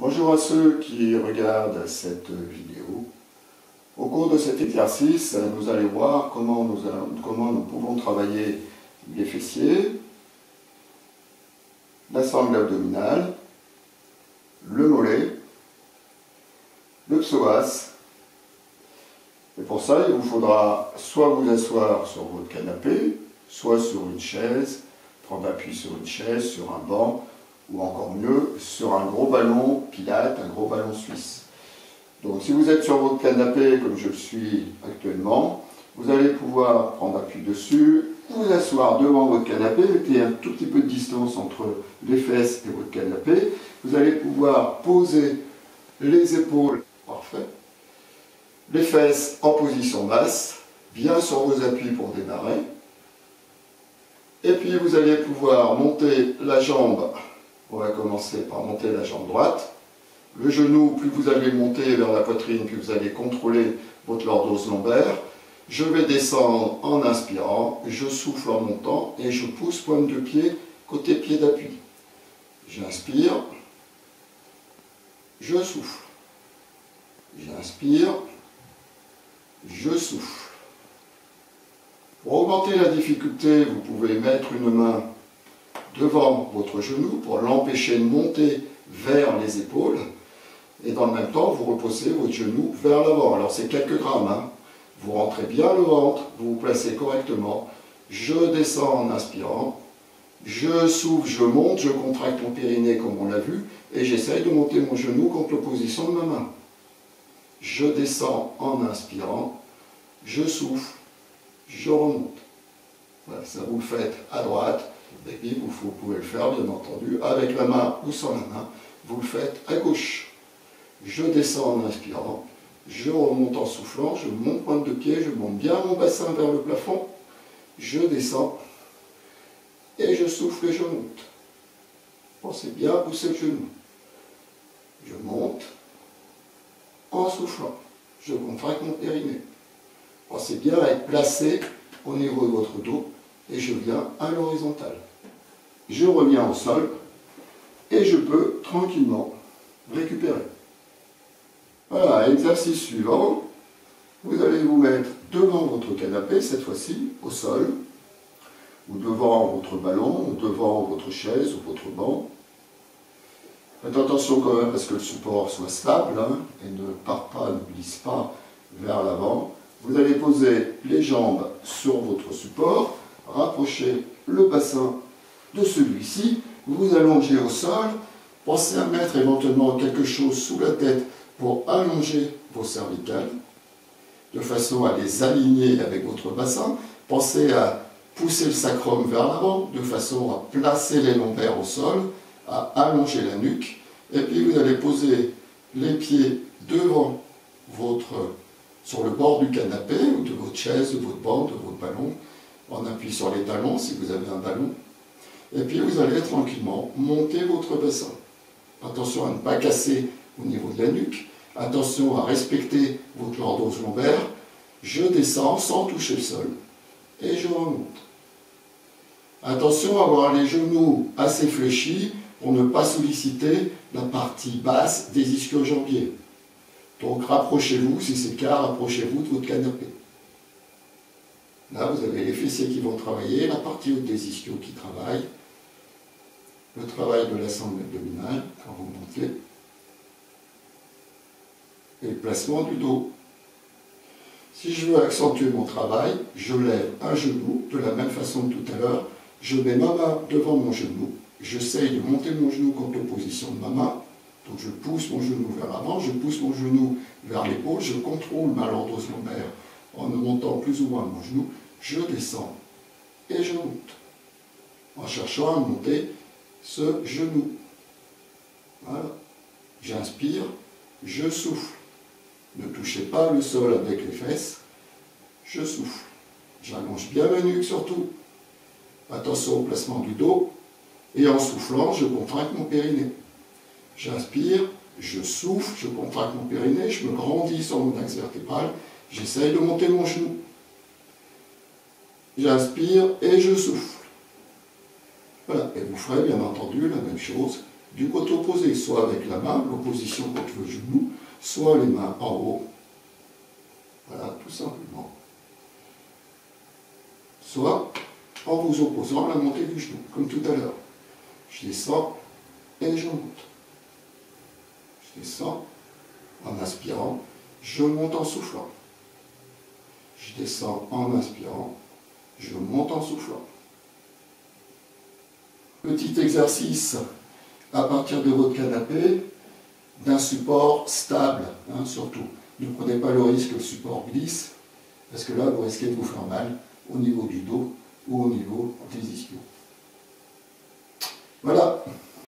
Bonjour à ceux qui regardent cette vidéo. Au cours de cet exercice, nous allons voir comment nous pouvons travailler les fessiers, la sangle abdominale, le mollet, le psoas. Et pour ça, il vous faudra soit vous asseoir sur votre canapé, soit sur une chaise, prendre appui sur une chaise, sur un banc, ou encore mieux, sur un gros ballon Pilates, un gros ballon suisse. Donc si vous êtes sur votre canapé, comme je le suis actuellement, vous allez pouvoir prendre appui dessus, vous asseoir devant votre canapé, mettez un tout petit peu de distance entre les fesses et votre canapé. Vous allez pouvoir poser les épaules, parfait, les fesses en position basse, bien sur vos appuis pour démarrer. Et puis vous allez pouvoir monter la jambe. On va commencer par monter la jambe droite. Le genou, plus vous allez le monter vers la poitrine, plus vous allez contrôler votre lordose lombaire. Je vais descendre en inspirant, je souffle en montant et je pousse pointe de pied, côté pied d'appui. J'inspire, je souffle. J'inspire, je souffle. Pour augmenter la difficulté, vous pouvez mettre une main devant votre genou pour l'empêcher de monter vers les épaules. Et dans le même temps, vous reposez votre genou vers l'avant. Alors c'est quelques grammes. Hein. Vous rentrez bien le ventre, vous vous placez correctement. Je descends en inspirant. Je souffle, je monte, je contracte mon périnée comme on l'a vu. Et j'essaye de monter mon genou contre l'opposition de ma main. Je descends en inspirant. Je souffle, je remonte. Voilà, ça vous le faites à droite. Et puis vous pouvez le faire bien entendu avec la main ou sans la main. Vous le faites à gauche. Je descends en inspirant, je remonte en soufflant, je monte pointe de pied, je monte bien mon bassin vers le plafond, je descends et je souffle et je monte. Pensez bien à pousser le genou. Je monte en soufflant, je contracte mon périnée. Pensez bien à être placé au niveau de votre dos et je viens à l'horizontale. Je reviens au sol et je peux tranquillement récupérer. Voilà, exercice suivant. Vous allez vous mettre devant votre canapé, cette fois-ci, au sol, ou devant votre ballon, ou devant votre chaise, ou votre banc. Faites attention quand même à ce que le support soit stable, hein, et ne part pas, ne glisse pas vers l'avant. Vous allez poser les jambes sur votre support, rapprocher le bassin de celui-ci, vous allongez au sol, pensez à mettre éventuellement quelque chose sous la tête pour allonger vos cervicales, de façon à les aligner avec votre bassin. Pensez à pousser le sacrum vers l'avant, de façon à placer les lombaires au sol, à allonger la nuque, et puis vous allez poser les pieds devant sur le bord du canapé, ou de votre chaise, de votre banc, de votre ballon, en appui sur les talons si vous avez un ballon. Et puis vous allez tranquillement monter votre bassin. Attention à ne pas casser au niveau de la nuque. Attention à respecter votre lordose lombaire. Je descends sans toucher le sol. Et je remonte. Attention à avoir les genoux assez fléchis pour ne pas solliciter la partie basse des ischio-jambiers. Donc rapprochez-vous, si c'est le cas, rapprochez-vous de votre canapé. Là, vous avez les fessiers qui vont travailler, la partie haute des ischios qui travaille, le travail de la sangle abdominale quand vous montez, et le placement du dos. Si je veux accentuer mon travail, je lève un genou de la même façon que tout à l'heure, je mets ma main devant mon genou, j'essaye de monter mon genou contre l'opposition de ma main, donc je pousse mon genou vers l'avant, je pousse mon genou vers l'épaule, je contrôle ma lordose lombaire en montant plus ou moins mon genou, je descends et je monte, en cherchant à monter ce genou. Voilà. J'inspire, je souffle. Ne touchez pas le sol avec les fesses, je souffle. J'allonge bien ma nuque surtout. Attention au placement du dos. Et en soufflant, je contracte mon périnée. J'inspire, je souffle, je contracte mon périnée, je me grandis sur mon axe vertébral, j'essaye de monter mon genou. J'inspire et je souffle. Voilà, et vous ferez bien entendu la même chose du côté opposé, soit avec la main, l'opposition contre le genou, soit les mains en haut. Voilà, tout simplement. Soit en vous opposant à la montée du genou, comme tout à l'heure. Je descends et je monte. Je descends en inspirant, je monte en soufflant. Je descends en inspirant, je monte en soufflant. Petit exercice à partir de votre canapé, d'un support stable, hein, surtout. Ne prenez pas le risque que le support glisse, parce que là, vous risquez de vous faire mal au niveau du dos ou au niveau des ischios. Voilà.